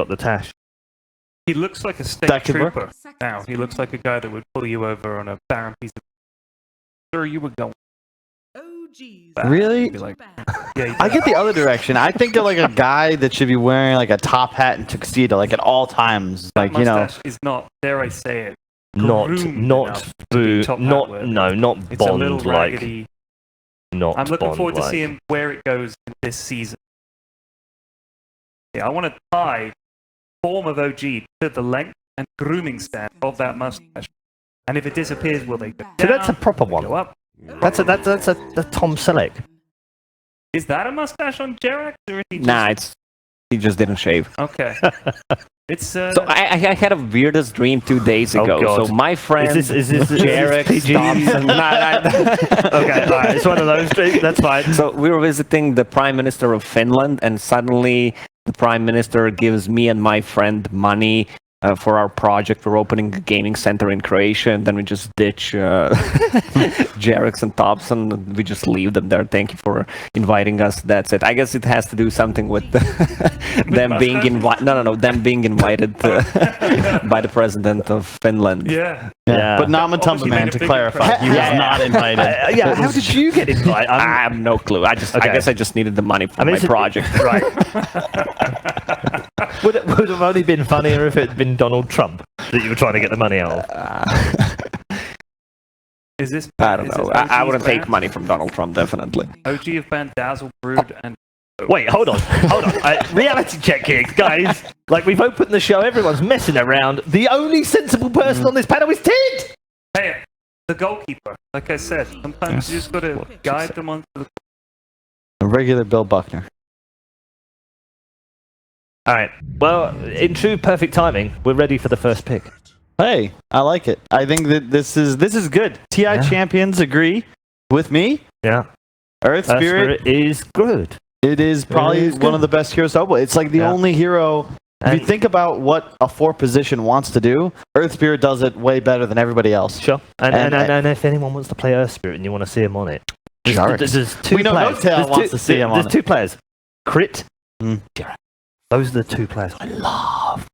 the Tash. He looks like a state trooper now. He looks like a guy that would pull you over on a barren piece of... Sure, you were going... Really? Like, I get the other direction. I think of like a guy that should be wearing like a top hat and tuxedo like at all times. Like, you know, is not, dare I say it, Not it's a little Bond raggedy. Not I'm looking Bond forward to like. seeing where it goes in this season. Yeah, I want to tie form of OG to the length and grooming stand of that mustache. And if it disappears, will they go down? So that's a proper one. Go up? That's a Tom Selleck. Is that a mustache on Jarek? Or is he just... Nah, he just didn't shave. Okay. It's So I had a weirdest dream 2 days ago. God. So my friend Is this Jarek PG? Thompson. Okay, alright, it's one of those dreams. That's fine. So we were visiting the Prime Minister of Finland, and suddenly the Prime Minister gives me and my friend money for our project. We're opening a gaming center in Croatia, and then we just ditch Jarek's and Thompson. We just leave them there. Thank you for inviting us. That's it. I guess it has to do something with them being invited. No, them being invited by the president of Finland. yeah. Yeah. but Namatumba man, to clarify, he was not invited. Yeah, how did you get invited? I have no clue. I guess I just needed the money for my project. Right. would it have only been funnier if it had been Donald Trump that you were trying to get the money out of? Is this... I don't know. I wouldn't take band? money from Donald Trump, definitely. OG of band Dazzle, Brood, and... Wait, hold on. Reality check here, guys. Like, we've opened the show, everyone's messing around. The only sensible person on this panel is Tid! Hey, the goalkeeper. Like I said, sometimes you just got to guide them onto the... A regular Bill Buckner. Alright, well, in true perfect timing, we're ready for the first pick. Hey, I like it. I think that this is good. TI champions agree with me. Yeah. Earth Spirit, is good. it is probably one of the best heroes to play. It's like the only hero. If you think about what a 4 position wants to do, Earth Spirit does it way better than everybody else. Sure. And if anyone wants to play Earth Spirit and you want to see him on it, there's two We know players. Notail wants to see him on There's it. 2 players. Crit, Jarek. Those are the 2 players I love.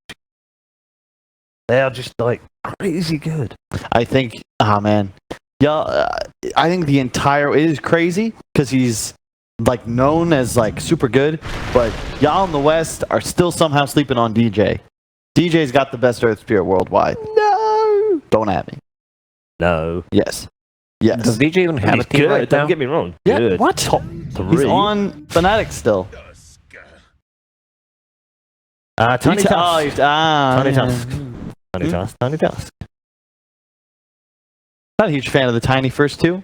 They are just like crazy good. I think, man, I think the entire it is crazy because he's like known as like super good, but y'all in the West are still somehow sleeping on DJ. DJ's got the best Earth Spirit worldwide. No, don't at me. No. Yes. Does DJ even have a team good. right now? Don't get me wrong. Yeah, Good. what? Top 3. He's on Fnatic still. Tiny Tusk. Tiny Tiny Tusk. Tiny Tusk. Tiny Tusk. Not a huge fan of the Tiny first 2.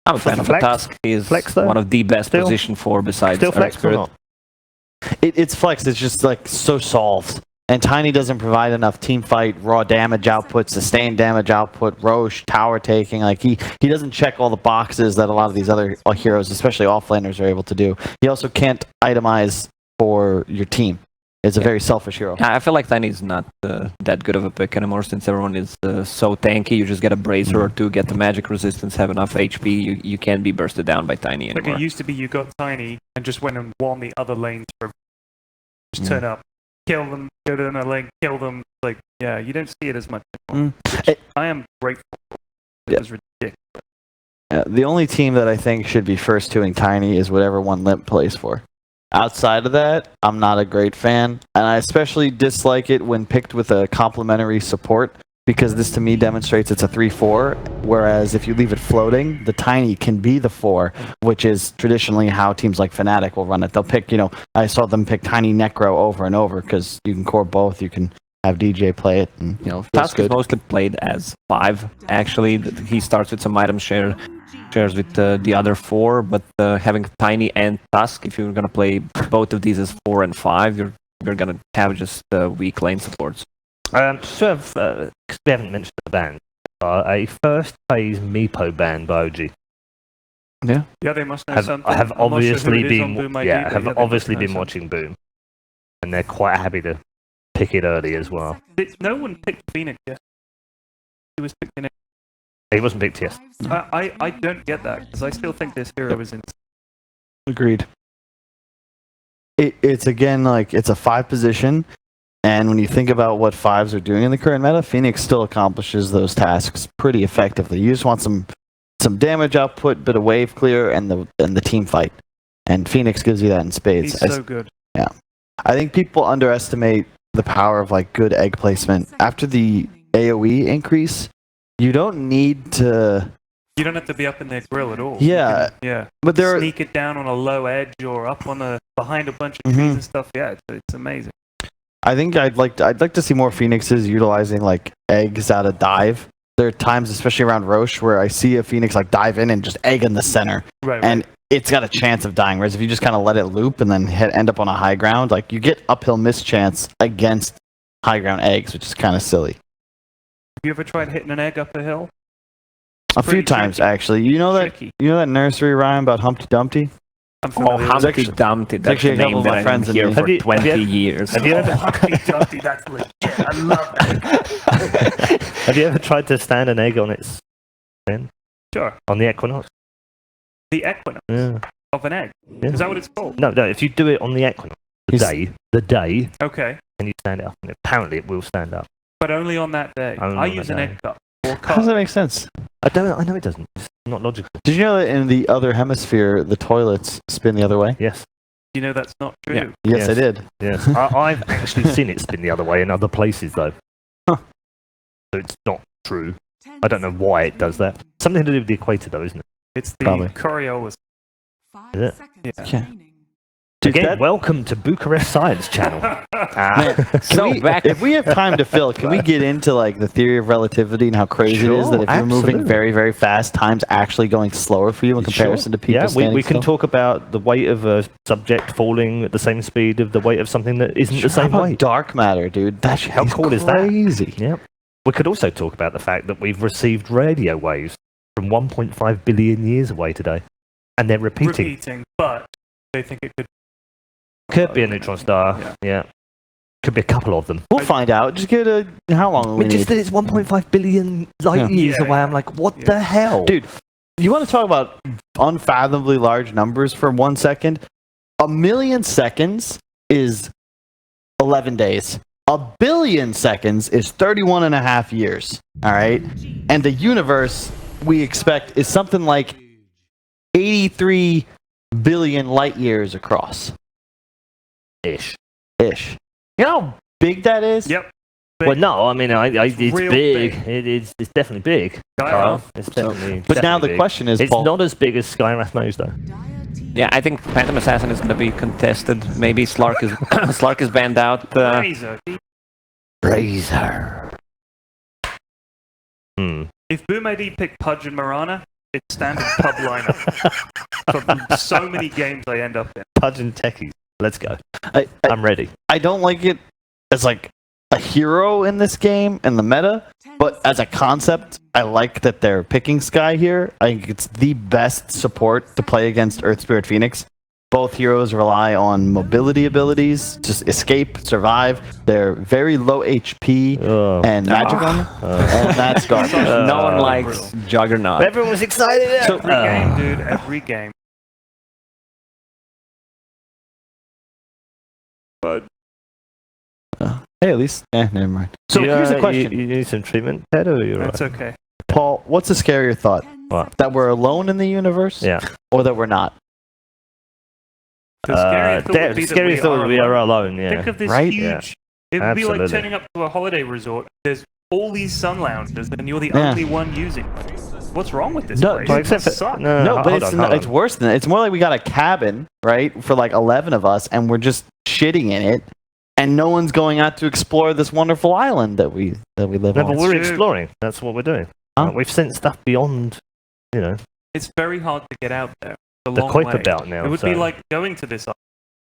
I'm a fan of Flex? Tusk. He is Flex, though? one of the best Still? position 4 besides Still Earth Flex or Spirit. not? It's flex. It's just like so solved. And Tiny doesn't provide enough team fight, raw damage output, sustained damage output, Roche, tower taking. Like he doesn't check all the boxes that a lot of these other heroes, especially offlaners, are able to do. He also can't itemize for your team. It's a very selfish hero. I feel like Tiny is not that good of a pick anymore since everyone is so tanky. You just get a bracer or 2, get the magic resistance, have enough HP. You can't be bursted down by Tiny Like anymore. it used to be, you got Tiny and just went and won the other lanes for... Just turn up, kill them, go to another lane, kill them. Like, yeah, you don't see it as much anymore. I am grateful. It was ridiculous. The only team that I think should be first doing Tiny is whatever one Limp plays for. Outside of that, I'm not a great fan, and I especially dislike it when picked with a complementary support, because this to me demonstrates it's a 3-4, whereas if you leave it floating, the Tiny can be the 4, which is traditionally how teams like Fnatic will run it. They'll pick, I saw them pick Tiny Necro over and over, because you can core both, you can have DJ play it, and, Tusk is mostly played as 5, actually. He starts with some item shares with the other 4, but having Tiny and Tusk, if you're going to play both of these as 4 and 5, you're going to have just weak lane supports. So we haven't mentioned the band. A first phase Meepo band by OG. Yeah. Yeah, they must know something. I have I'm not sure who obviously it is been on Boom ID, yeah, but have they obviously must know been watching Boom, and they're quite happy to pick it early as well. No one picked Phoenix yet. He was picked in it. He wasn't picked yet. I don't get that, because I still think this hero is in... Agreed. it's again like it's a 5 position, and when you think about what 5s are doing in the current meta, Phoenix still accomplishes those tasks pretty effectively. You just want some damage output, bit of wave clear, and the team fight, and Phoenix gives you that in spades. He's so good. Yeah, I think people underestimate the power of like good egg placement. After the AOE increase, you don't need to. You don't have to be up in their grill at all. Yeah, Yeah. but there Sneak it down on a low edge or up on behind a bunch of trees and stuff. Yeah, it's amazing. I think I'd like to see more Phoenixes utilizing like eggs out of dive. There are times, especially around Roche, where I see a Phoenix like dive in and just egg in the center, and it's got a chance of dying. Whereas if you just kind of let it loop and then end up on a high ground, like you get uphill miss chance against high ground eggs, which is kind of silly. Have you ever tried hitting an egg up a hill? A few times, actually. You know that nursery rhyme about Humpty Dumpty? I'm familiar with Humpty actually- Dumpty. That's actually the a couple name of that my I've friends been in here the- for 20 years. Have you ever? Humpty Dumpty, that's legit. I love that. Have you ever tried to stand an egg on its end? Sure. On the equinox? The equinox Yeah. of an egg. Yeah. Is that what it's called? No. If you do it on the equinox, the day, Okay. and you stand it up, and apparently it will stand up. But only on that day. Only I on use that an day. egg cup or How does that cup. make sense? I know it doesn't. It's not logical. Did you know that in the other hemisphere, the toilets spin the other way? Yes. You know that's not true. Yeah. Yes, I Yes. did. Yes. I've actually seen it spin the other way in other places, though. Huh. So it's not true. I don't know why it does that. Something to do with the equator, though, isn't it? It's the Probably. Coriolis. Is it? Yeah. Dude, Again, that- welcome to Bucharest Science Channel. Man, So back- if we have time to fill, can we get into like the theory of relativity and how crazy it is that if you're moving absolutely. very, very fast, time's actually going slower for you in comparison to people Yeah, standing we can still? talk about the weight of a subject falling at the same speed of the weight of something that isn't the How same about weight. dark matter, dude? That shit How cool is that? crazy. Yep. We could also talk about the fact that we've received radio waves from 1.5 billion years away today. And they're repeating. But they think it Could be a neutron star. Yeah. Could be a couple of them. We'll find out. Just give it how long I we mean, need. just that it's 1.5 billion light years Yeah, away. yeah. I'm like, what Yeah. the hell? Dude, you want to talk about unfathomably large numbers for 1 second? 1,000,000 seconds is 11 days. 1,000,000,000 seconds is 31 and a half years. All right? And the universe we expect is something like 83 billion light years across. Ish. Ish. You know how big that is? Yep. Well, no, I mean, it's real big. big. It's definitely big. Carl. It's definitely. But now definitely the big. question is, It's Paul, not as big as Skyrath knows, though. Yeah, I think Phantom Assassin is going to be contested. Maybe Slark is Slark is banned out. Razor. Razor. If Boom AD picked Pudge and Marana, it's standard pub lineup. For so many games I end up in. Pudge and Techies. Let's go. I, I'm ready. I don't like it as like a hero in this game in the meta, but as a concept, I like that they're picking Sky here. I think it's the best support to play against Earth Spirit Phoenix. Both heroes rely on mobility abilities, just escape, survive. They're very low HP Oh. and magic armor, and that's garbage. no one likes Juggernaut. Everyone was excited. So- Every game, dude. Every game. But Hey, at least, never mind. So here's the question, You need some treatment, Ted, or you're that's right? okay. Paul. What's the scarier thought? What? That we're alone in the universe, Yeah. or that we're not? The scary thought would be that scary we thought are we are alone. alone. Yeah. Think of this Right? huge. Yeah. It would be like Absolutely. turning up to a holiday resort. There's all these sun lounges, and you're the Yeah. only one using them. What's wrong with this No, place? Well, It except must for, suck. No, but hold it's on, not, hold it's on. worse than that. It's more like we got a cabin, right, for like 11 of us, and we're just shitting in it, and no one's going out to explore this wonderful island that we live No, on. but we're true. exploring. That's what we're doing. Huh? We've sent stuff beyond, It's very hard to get out there. It's a the long Kuiper way. belt now. It would so. be like going to this island.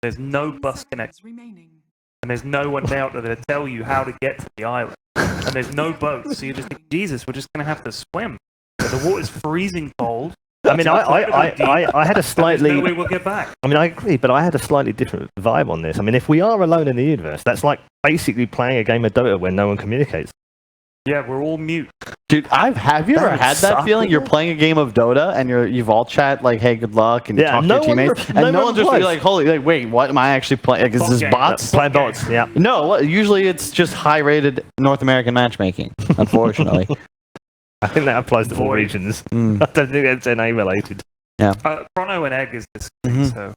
There's no bus connection, and there's no one out there to tell you how to get to the island. And there's no boat, so you just think, Jesus, we're just going to have to swim. The water's freezing cold. I mean, I had a There's slightly. no way we'll get back. I mean, I agree, but I had a slightly different vibe on this. I mean, if we are alone in the universe, that's like basically playing a game of Dota where no one communicates. Yeah, we're all mute. Dude, have you ever had that feeling? You're playing a game of Dota and you've all chat like, "Hey, good luck," and you talk to your teammates, and no one's just like, "Holy, like, wait, what am I actually playing? Like, is this bots?" Playing bots, yeah. No, usually it's just high-rated North American matchmaking. Unfortunately, I think that applies to all regions. I don't think it's NA related. Yeah. Chrono and Egg is this, so.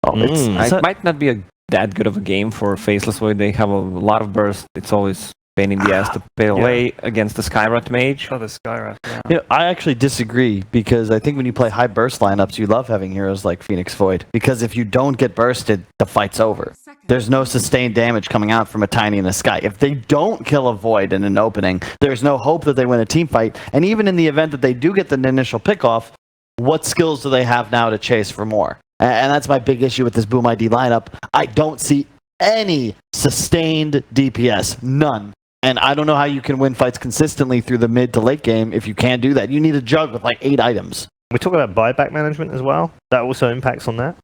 It might not be that good of a game for Faceless Void. They have a lot of burst. It's always pain in the ass to play away against the Skyrat Mage. Oh, the Skyrat, yeah. You know, I actually disagree because I think when you play high burst lineups, you love having heroes like Phoenix Void because if you don't get bursted, the fight's over. There's no sustained damage coming out from a Tiny in the sky. If they don't kill a Void in an opening, there's no hope that they win a team fight. And even in the event that they do get the initial pickoff, what skills do they have now to chase for more? And that's my big issue with this Boom ID lineup. I don't see any sustained DPS. None. And I don't know how you can win fights consistently through the mid to late game if you can't do that. You need a jug with like 8 items. We talk about buyback management as well. That also impacts on that.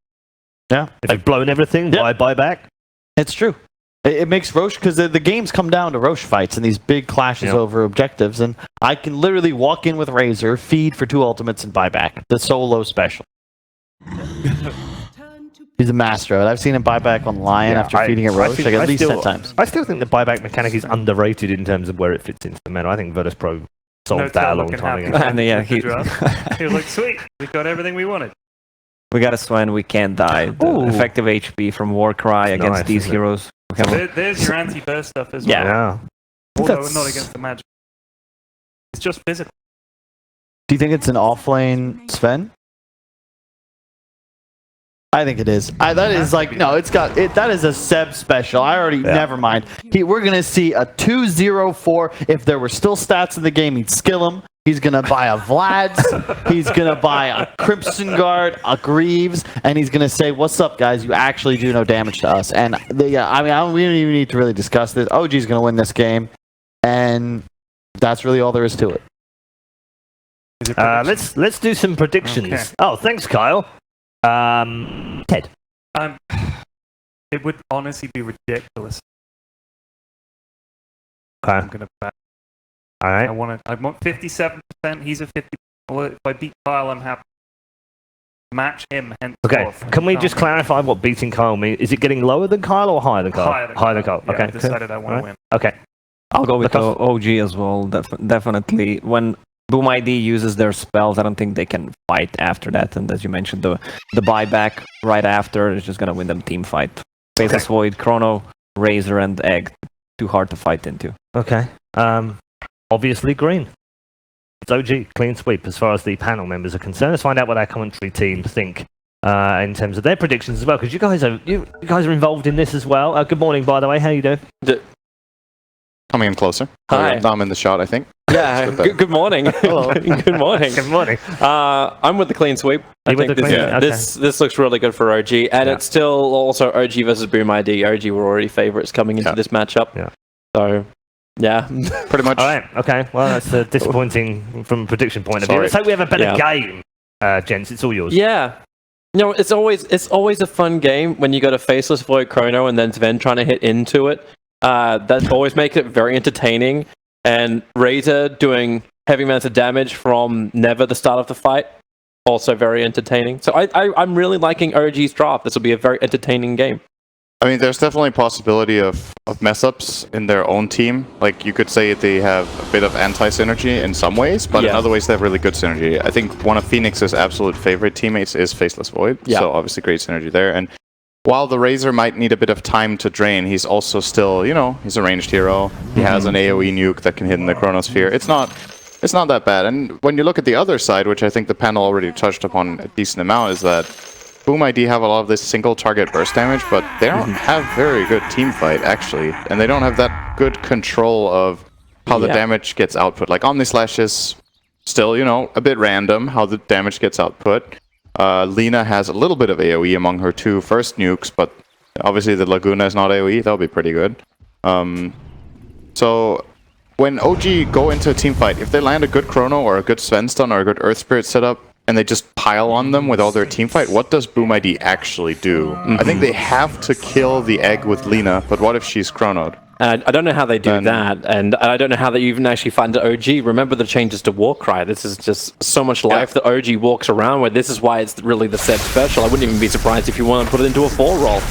Yeah. If you've blown everything, why buyback? It's true. It makes Roche, because the games come down to Roche fights and these big clashes over objectives. And I can literally walk in with Razor, feed for 2 ultimates, and buyback. The solo special. He's a master of it. I've seen him buy back on Lion after feeding at Roche like at least 10 times. I still think the buyback mechanic is underrated in terms of where it fits into the meta. I think Virtus Pro solved that a long time ago. And he was like, sweet, we got everything we wanted. We got a Sven, we can't die. Effective HP from Warcry against these heroes. There's your anti-burst stuff as well. Yeah. Although not against the magic. It's just physical. Do you think it's an offlane Sven? I think it is. That is like, no, that is a Seb special. Never mind. We're going to see a 2-0-4. If there were still stats in the game, he'd skill him. He's going to buy a Vlad's. He's going to buy a Crimson Guard, a Greaves, and he's going to say, "What's up, guys? You actually do no damage to us." And we don't even need to really discuss this. OG's going to win this game, and that's really all there is to it. Let's do some predictions. Okay. Oh, thanks, Kyle. Ted. It would honestly be ridiculous. Okay. I'm gonna bet. All right. I want 57%. He's a 50. Well, if I beat Kyle, I'm happy. Match him. Okay. Can we just clarify what beating Kyle means? Is it getting lower than Kyle or higher than Kyle? Higher than Kyle. Yeah, Okay. I decided I want to win. Okay. I'll go with OG as well. Definitely. When Boom ID uses their spells, I don't think they can fight after that. And as you mentioned, the buyback right after is just going to win them team fight. Faceless Void, Chrono, Razor, and Egg. Too hard to fight into. Okay. Obviously green. It's OG, clean sweep as far as the panel members are concerned. Let's find out what our commentary team think in terms of their predictions as well, because you guys are involved in this as well. Good morning, by the way. How you doing? Coming in closer. Hi. I'm in the shot, I think. Yeah, good morning. Hello. Good morning. Good morning. I'm with the clean sweep. I think this looks really good for OG, and it's still also OG versus Boom ID. OG were already favorites coming into this matchup. Yeah. So, yeah. Pretty much. All right. Okay. Well, that's disappointing from a prediction point of view. Let's hope we have a better game, gents. It's all yours. Yeah. You know, it's always a fun game when you got a Faceless Void Chrono and then Sven trying to hit into it. That always makes it very entertaining. And Razor doing heavy amounts of damage from never the start of the fight, also very entertaining. So I'm really liking OG's draft. This will be a very entertaining game. I mean, there's definitely a possibility of mess-ups in their own team. Like, you could say they have a bit of anti-synergy in some ways, but in other ways they have really good synergy. I think one of Phoenix's absolute favorite teammates is Faceless Void, so obviously great synergy there. And while the Razor might need a bit of time to drain, he's also still, he's a ranged hero. He has an AoE nuke that can hit in the Chronosphere. It's not that bad. And when you look at the other side, which I think the panel already touched upon a decent amount, is that Boom ID have a lot of this single target burst damage, but they don't have very good team fight, actually. And they don't have that good control of how the damage gets output. Like, Omnislash is still, a bit random how the damage gets output. Lina has a little bit of AoE among her 2 first nukes, but obviously the Laguna is not AoE. That'll be pretty good. So when OG go into a team fight, if they land a good Chrono or a good Sven stun or a good Earth Spirit setup, and they just pile on them with all their team fight, what does Boom ID actually do? I think they have to kill the Egg with Lina, but what if she's Chronoed? I don't know how they do Then- that, and I don't know how they even actually find the OG. Remember the changes to Warcry. This is just so much life that OG walks around with. This is why it's really the set special. I wouldn't even be surprised if you want to put it into a 4-roll.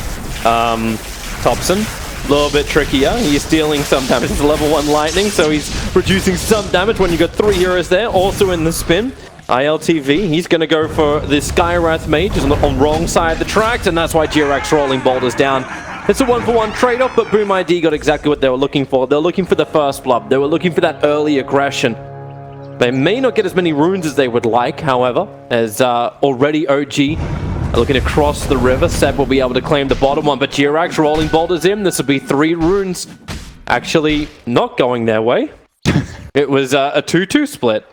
Thompson, a little bit trickier. He's stealing some damage. It's a level 1 lightning, so he's reducing some damage when you got 3 heroes there. Also in the spin, ILTV, he's going to go for the Skywrath Mage. He's on the wrong side of the tracks, and that's why Jirax rolling boulders down. It's a 1-for-1 trade-off, but Boom ID got exactly what they were looking for. They were looking for the first blood. They were looking for that early aggression. They may not get as many runes as they would like, however, as already OG looking across the river. Seb will be able to claim the bottom one, but Jirax rolling boulders in. This will be 3 runes actually not going their way. It was a 2-2 split.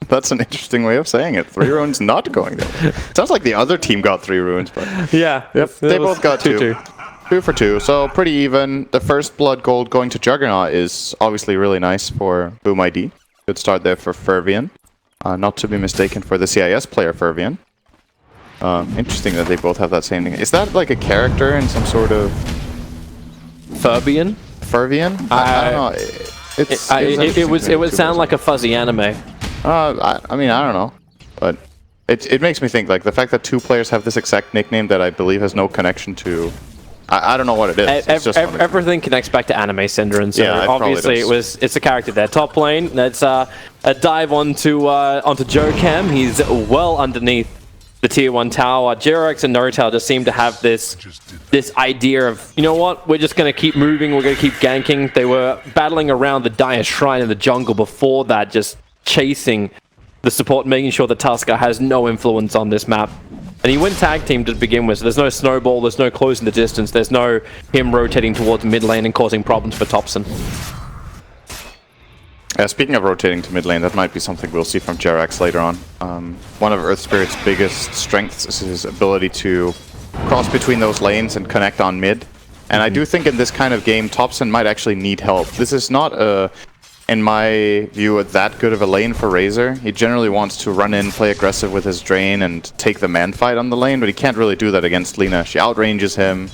That's an interesting way of saying it. 3 runes not going there. Sounds like the other team got 3 runes, but Yeah. yep, they both got 2. 2 for 2, so pretty even. The first blood gold going to Juggernaut is obviously really nice for Boom ID. Good start there for Fervian. Not to be mistaken for the CIS player Fervian. Interesting that they both have that same thing. Is that like a character in some sort of Ferbian? Fervian? I don't know. It would sound like a fuzzy anime. I mean, I don't know, but it makes me think like the fact that 2 players have this exact nickname that I believe has no connection to. I don't know what it is. It's just funny. Everything connects back to anime Syndrome. So Yeah, it probably obviously does. it's a character there. Top lane. That's a dive onto Joe Cam. He's well underneath the tier 1 tower. Jirax and Nortel just seem to have this idea of, you know what, we're just going to keep moving, we're going to keep ganking. They were battling around the Dire Shrine in the jungle before that, just chasing the support, making sure that Tusker has no influence on this map. And he went tag team to begin with, so there's no snowball, there's no closing the distance, there's no him rotating towards mid lane and causing problems for Thompson. Speaking of rotating to mid lane, that might be something we'll see from Jirax later on. One of Earth Spirit's biggest strengths is his ability to cross between those lanes and connect on mid. And I do think in this kind of game, Thompson might actually need help. This is not, in my view, that good of a lane for Razor. He generally wants to run in, play aggressive with his Drain, and take the man fight on the lane, but he can't really do that against Lina. She outranges him.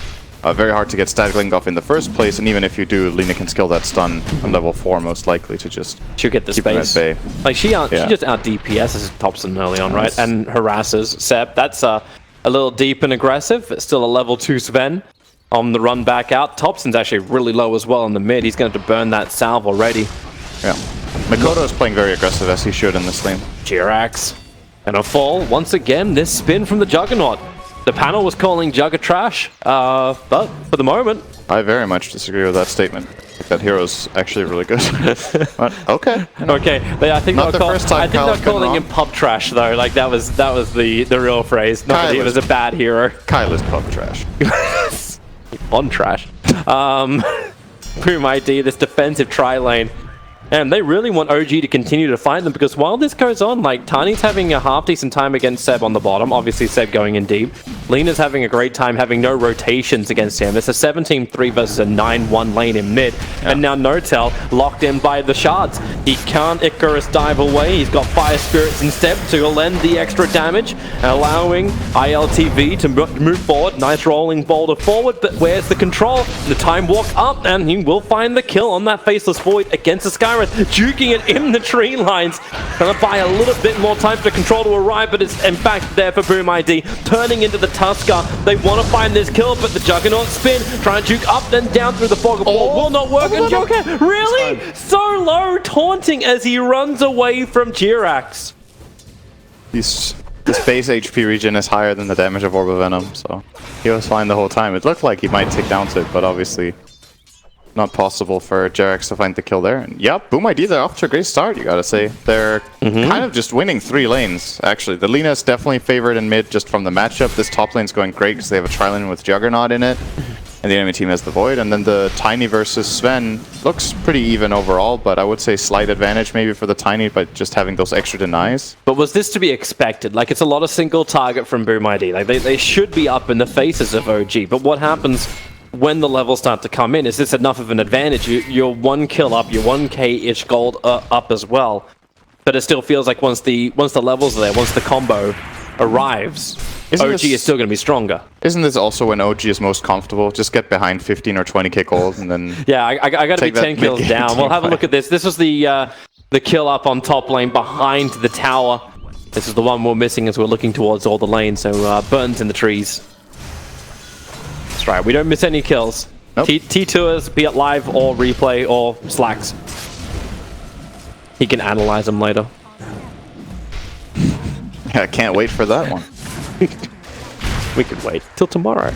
Very hard to get static link off in the first place, and even if you do, Lina can skill that stun on level 4 most likely to just She'll get the keep him at space. bay. Like she just out DPS's Thompson early on, right? And harasses Seb. That's a little deep and aggressive. It's still a level 2 Sven on the run back out. Thompson's actually really low as well in the mid. He's going to burn that salve already. Yeah. Makoto is playing very aggressive as he should in this lane. Jirax and a fall once again. This spin from the Juggernaut. The panel was calling Jugger trash, but for the moment, I very much disagree with that statement. That hero's actually really good. But, okay. okay. I think Not they're the first time Kyle has been calling him wrong. pub trash though. Like that was the real phrase. Not that he was a bad hero. Kyle is pub trash. On trash. Boom ID, this defensive tri lane. And they really want OG to continue to fight them, because while this goes on, like, Tiny's having a half-decent time against Seb on the bottom. Obviously, Seb going in deep. Lina's having a great time having no rotations against him. It's a 17-3 versus a 9-1 lane in mid. Yeah. And now Notel locked in by the shards. He can't Icarus dive away. He's got Fire Spirits instead to lend the extra damage, allowing ILTV to move forward. Nice rolling boulder forward, but where's the control? The time walk up, and he will find the kill on that Faceless Void against the Sky. Juking it in the tree lines. Gonna buy a little bit more time for the control to arrive, but it's in fact there for Boom ID. Turning into the Tusker. They want to find this kill, but the Juggernaut spin. Trying to juke up then down through the fog of war. Will not work. And Joker, really? So low, taunting as he runs away from Jirax. This base HP regen is higher than the damage of Orb of Venom, so he was fine the whole time. It looked like he might take down to it, but obviously not possible for Jirax to find the kill there. And yep, Boom ID, they're off to a great start, you gotta say. They're kind of just winning 3 lanes, actually. The Lina is definitely favored in mid just from the matchup. This top lane's going great because they have a tri-lane with Juggernaut in it. And the enemy team has the Void. And then the Tiny versus Sven looks pretty even overall, but I would say slight advantage maybe for the Tiny by just having those extra denies. But was this to be expected? Like, it's a lot of single target from Boom ID. Like, they should be up in the faces of OG. But what happens when the levels start to come in? Is this enough of an advantage? You're 1 kill up, you're 1k-ish gold up as well. But it still feels like once the levels are there, once the combo arrives, Isn't OG this- is still going to be stronger. Isn't this also when OG is most comfortable? Just get behind 15 or 20k gold and then... Yeah, I got to be Take that 10 kills mid-game down. We'll have a team look at this. This was the kill up on top lane behind the tower. This is the one we're missing as we're looking towards all the lanes, so Burns in the trees. That's right, we don't miss any kills. Nope. T2ers, be it live or replay or slacks. He can analyze them later. I can't wait for that one. We could wait till tomorrow.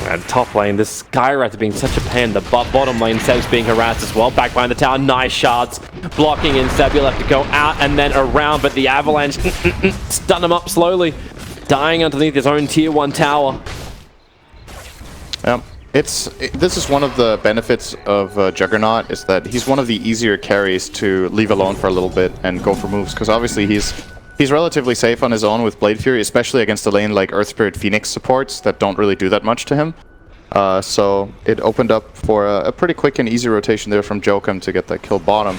And top lane, this Skywrath being such a pain. The bottom lane, Seb's being harassed as well. Back behind the tower, nice shards. Blocking in Seb, you'll have to go out and then around, but the Avalanche stun him up slowly. Dying underneath his own tier 1 tower. Yeah. This is one of the benefits of Juggernaut, is that he's one of the easier carries to leave alone for a little bit and go for moves, because obviously he's relatively safe on his own with Blade Fury, especially against a lane like Earth Spirit Phoenix supports that don't really do that much to him. So it opened up for a pretty quick and easy rotation there from Jokum to get that kill bottom.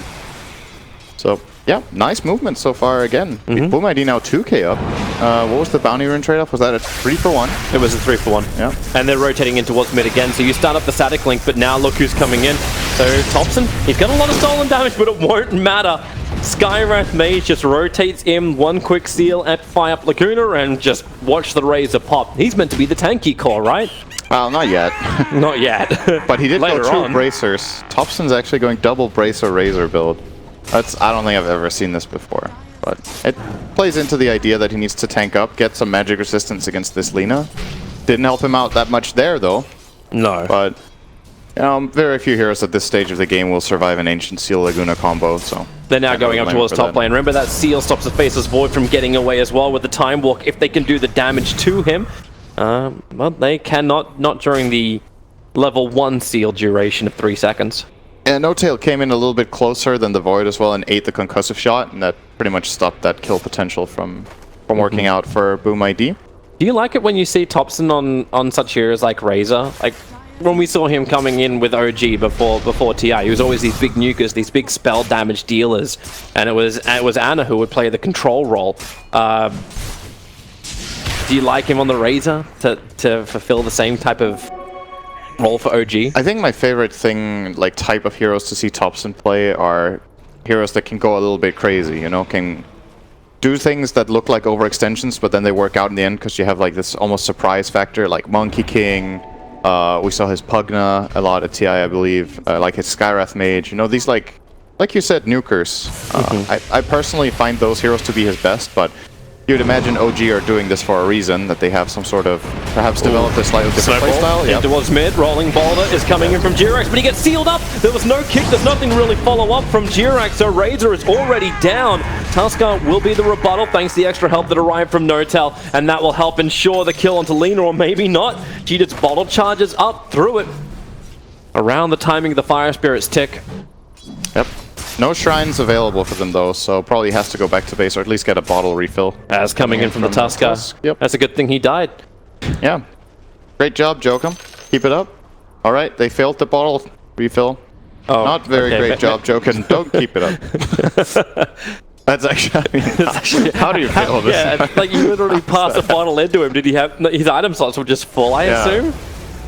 So yeah, nice movement so far again. Boom ID now 2k up. What was the bounty rune trade-off? Was that a 3-for-1? It was a 3-for-1. Yeah. And they're rotating in towards mid again, so you start up the static link, but now look who's coming in. So Thompson, he's got a lot of stolen damage, but it won't matter. Skywrath Mage just rotates in, one quick seal at Fire Up Laguna, and just watch the Razor pop. He's meant to be the tanky core, right? Well, not yet. Not yet. But he did Later go 2 on. bracers. Thompson's actually going double bracer Razor build. I don't think I've ever seen this before. But it plays into the idea that he needs to tank up, get some magic resistance against this Lina. Didn't help him out that much there, though. No. But, you know, very few heroes at this stage of the game will survive an Ancient Seal Laguna combo, so... They're now can't going really up blame towards for top that. lane. Remember that seal stops the Faceless Void from getting away as well with the Time Walk if they can do the damage to him. But they cannot, not during the level 1 seal duration of 3 seconds. And No Tail came in a little bit closer than the Void as well and ate the concussive shot, and that pretty much stopped that kill potential from working out for Boom ID. Do you like it when you see Thompson on such heroes like Razor? Like, when we saw him coming in with OG before TI, he was always these big nukers, these big spell damage dealers, and it was Anna who would play the control role. Do you like him on the Razor to fulfill the same type of role for OG? I think my favorite thing, like type of heroes to see Thompson play are heroes that can go a little bit crazy, you know, can do things that look like overextensions, but then they work out in the end because you have like this almost surprise factor, like Monkey King. We saw his Pugna a lot at TI, I believe, like his Skywrath Mage. You know, these like you said, nukers. I personally find those heroes to be his best, but you would imagine OG are doing this for a reason, that they have some sort of, perhaps developed a slightly different playstyle. Yep. Towards mid, rolling boulder is coming in from Jirax, but he gets sealed up. There was no kick, there's nothing really follow up from Jirax, so Razor is already down. Tusker will be the rebuttal thanks to the extra help that arrived from Notel, and that will help ensure the kill onto Lina, or maybe not. She just bottle charges up through it. Around the timing of the Fire Spirit's tick. Yep. No shrines available for them though, so probably has to go back to base or at least get a bottle refill. As coming in from the Tusker. Yep. That's a good thing he died. Yeah. Great job, Jokum. Keep it up. Alright, they failed the bottle refill. Oh, Not very okay, great job, Jokum. Don't keep it up. That's actually, how do you fail this? Yeah, like you literally passed a bottle into him. Did he have, his item slots were just full, I assume?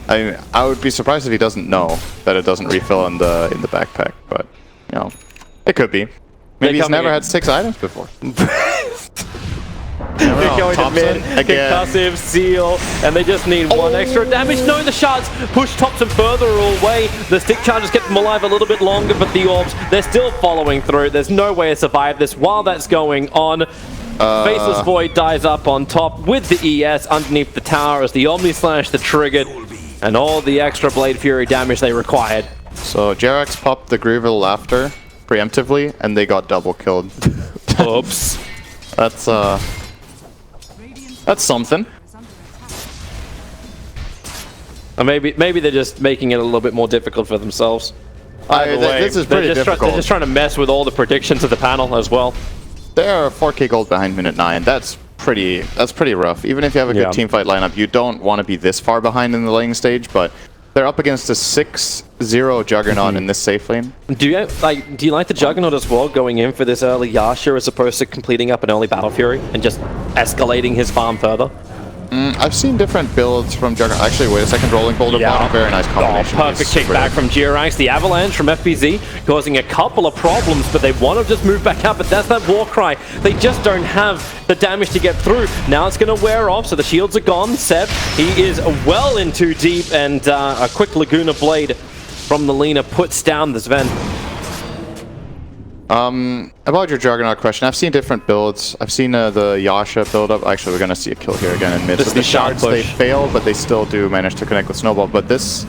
I would be surprised if he doesn't know that it doesn't refill in the backpack, but, you know. It could be. Maybe he's never had 6 items before. They're going to mid, concussive, seal, and they just need one extra damage. No, the shards push Thompson further away. The stick charges kept them alive a little bit longer, but the orbs, they're still following through. There's no way to survive this while that's going on. Faceless Void dies up on top with the ES underneath the tower as the Omni Slash, the triggered, and all the extra Blade Fury damage they required. So Jerax popped the Grievous Laughter preemptively, and they got double killed. Oops. That's something. Or maybe they're just making it a little bit more difficult for themselves. This is pretty difficult. They're just trying to mess with all the predictions of the panel as well. They are 4k gold behind minute 9. That's pretty rough. Even if you have a good teamfight lineup, you don't want to be this far behind in the laning stage, but They're up against a 6-0 Juggernaut in this safe lane. Do you like the Juggernaut as well, going in for this early Yasha as opposed to completing up an early Battle Fury and just escalating his farm further? I've seen different builds from Juggernaut. Actually, wait a second, Rolling Boulder bottom, very nice combination. Perfect kickback from Girax. The Avalanche from FBZ causing a couple of problems, but they want to just move back up, but that's that war cry. They just don't have the damage to get through. Now it's going to wear off, so the shields are gone. Seb, he is well in too deep, and a quick Laguna Blade from the Lina puts down the Sven. About your Juggernaut question, I've seen different builds. I've seen the Yasha build up. Actually, we're gonna see a kill here again in mid. This So is the the shard shots, push. they fail, but they still do manage to connect with Snowball. But this,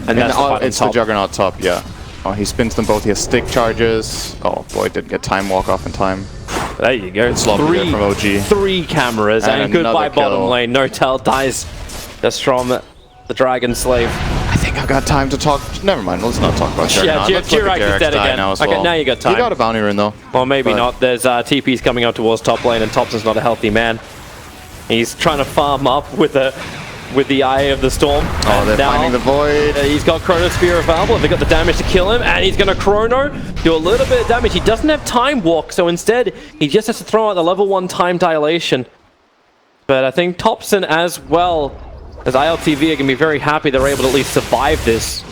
And that's the fight on it's the top. Juggernaut top, yeah. Oh, he spins them both. He has stick charges. Oh boy, didn't get time walk off in time. There you go. Sloppy there from OG. 3 cameras, and And goodbye another bottom kill. lane. Notel dies just from the Dragon Slave. I think I've got time to talk. Never mind. Let's not talk about Juggernaut. Yeah, Let's look at Jirax is Jirax dead die again. now as Okay, well. now you got time. He got a bounty rune though. Well, maybe But- not. There's TP's coming up towards top lane, and Thompson's not a healthy man. He's trying to farm up with the Eye of the Storm. Oh, And they're now, finding the void. He's got Chronosphere available. They got the damage to kill him, and he's going to Chrono, do a little bit of damage. He doesn't have Time Walk, so instead, he just has to throw out the level 1 Time Dilation. But I think Thompson as well as ILTV are going to be very happy they're able to at least survive this.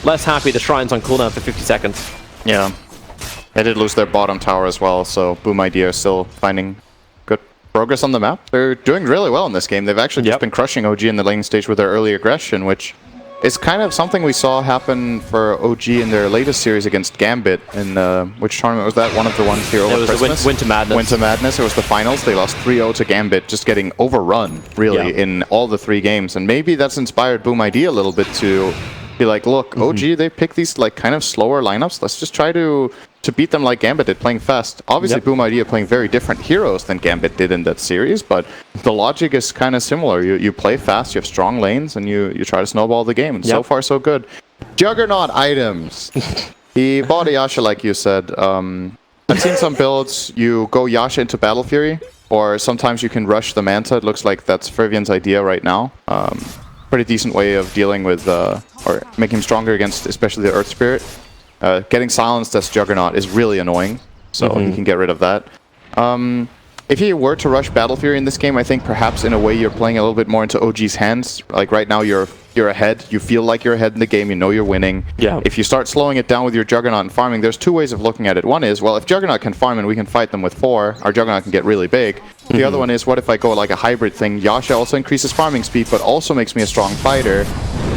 Less happy the Shrine's on cooldown for 50 seconds. Yeah. They did lose their bottom tower as well, so Boom Idea are still finding good progress on the map. They're doing really well in this game. They've actually just been crushing OG in the laning stage with their early aggression, which is kind of something we saw happen for OG in their latest series against Gambit. In which tournament was that? One of the ones here over It was Christmas? the Winter Madness. Winter Madness. It was the finals. They lost 3-0 to Gambit, just getting overrun, really, in all the 3 games. And maybe that's inspired Boom Idea a little bit to be like, look, OG, they pick these like kind of slower lineups. Let's just try to beat them like Gambit did, playing fast. Obviously, Boom Idea playing very different heroes than Gambit did in that series, but the logic is kind of similar. You play fast, you have strong lanes, and you try to snowball the game. And so far, so good. Juggernaut items. He bought a Yasha, like you said. I've seen some builds. You go Yasha into Battle Fury, or sometimes you can rush the Manta. It looks like that's Fervian's idea right now. Pretty decent way of dealing with, or making him stronger against especially the Earth Spirit. Getting silenced as Juggernaut is really annoying, so he can get rid of that. If he were to rush Battle Fury in this game, I think perhaps in a way you're playing a little bit more into OG's hands. Like right now you're ahead, you feel like you're ahead in the game, you know you're winning. Yeah. If you start slowing it down with your Juggernaut and farming, there's 2 ways of looking at it. One is, well, if Juggernaut can farm and we can fight them with 4, our Juggernaut can get really big. The other one is, what if I go like a hybrid thing? Yasha also increases farming speed, but also makes me a strong fighter.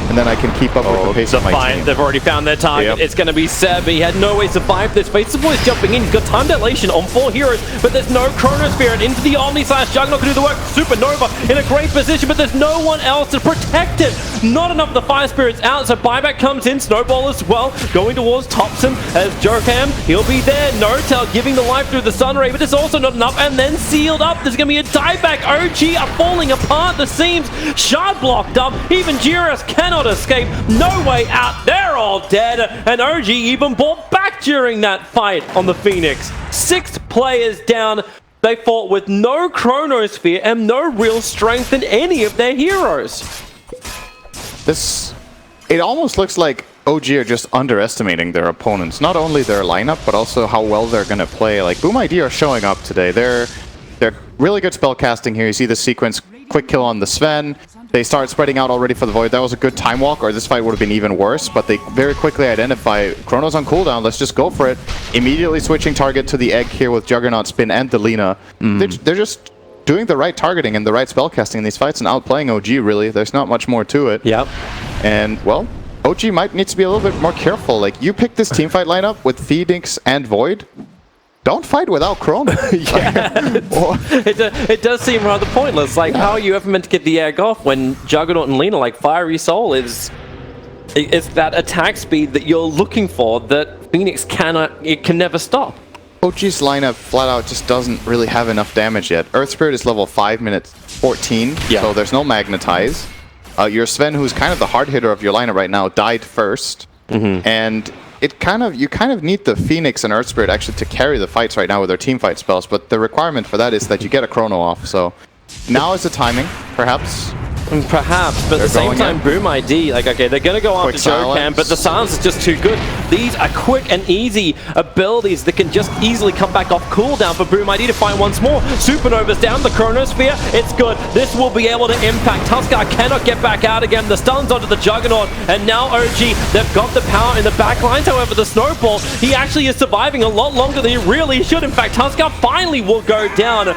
And then I can keep up with the pace of my team. They've already found their target. Yep. It's going to be Seb. He had no way to survive this. Faces Boy's jumping in. He's got time dilation on 4 heroes, but there's no Chronosphere. And into the Omni slash Juggernaut can do the work. Supernova in a great position, but there's no one else to protect it. Not enough of the Fire Spirits out, so buyback comes in. Snowball as well, going towards Thompson as Jokam. He'll be there. Notel giving the life through the Sun Ray, but it's also not enough. And then sealed up. There's going to be a dieback. OG are falling apart. The seams. Shard blocked up. Even Girax cannot escape. No way out. They're all dead. And OG even bought back during that fight on the Phoenix. 6 players down. They fought with no Chronosphere and no real strength in any of their heroes. It almost looks like OG are just underestimating their opponents. Not only their lineup, but also how well they're going to play. Like, Boom Idea are showing up today. They're really good spell casting here. You see the sequence, quick kill on the Sven. They start spreading out already for the Void. That was a good time walk, or this fight would have been even worse, but they very quickly identify Chrono's on cooldown, let's just go for it. Immediately switching target to the Egg here with Juggernaut, Spin, and Delina. They're just doing the right targeting and the right spellcasting in these fights and outplaying OG, really. There's not much more to it. Yep. And, well, OG might need to be a little bit more careful. Like, you pick this teamfight lineup with Phoenix and Void, don't fight without Chrono. It does seem rather pointless. Like, how are you ever meant to get the egg off when Juggernaut and Lina, like Fiery Soul, is that attack speed that you're looking for that Phoenix can never stop. OG's lineup flat out just doesn't really have enough damage yet. Earth Spirit is level 5 minutes 14, so there's no Magnetize. Your Sven, who's kind of the hard hitter of your lineup right now, died first. And you kind of need the Phoenix and Earth Spirit actually to carry the fights right now with their team fight spells, but the requirement for that is that you get a Chrono off, so now is the timing, perhaps. Perhaps, but at the same time, Boom ID, like, okay, they're going to go after Joe, but the silence is just too good. These are quick and easy abilities that can just easily come back off cooldown for Boom ID to fight once more. Supernova's down, the Chronosphere, it's good. This will be able to impact. Tuskar cannot get back out again. The stuns onto the Juggernaut, and now OG, they've got the power in the back lines. However, the Snowball, he actually is surviving a lot longer than he really should. In fact, Tuskar finally will go down.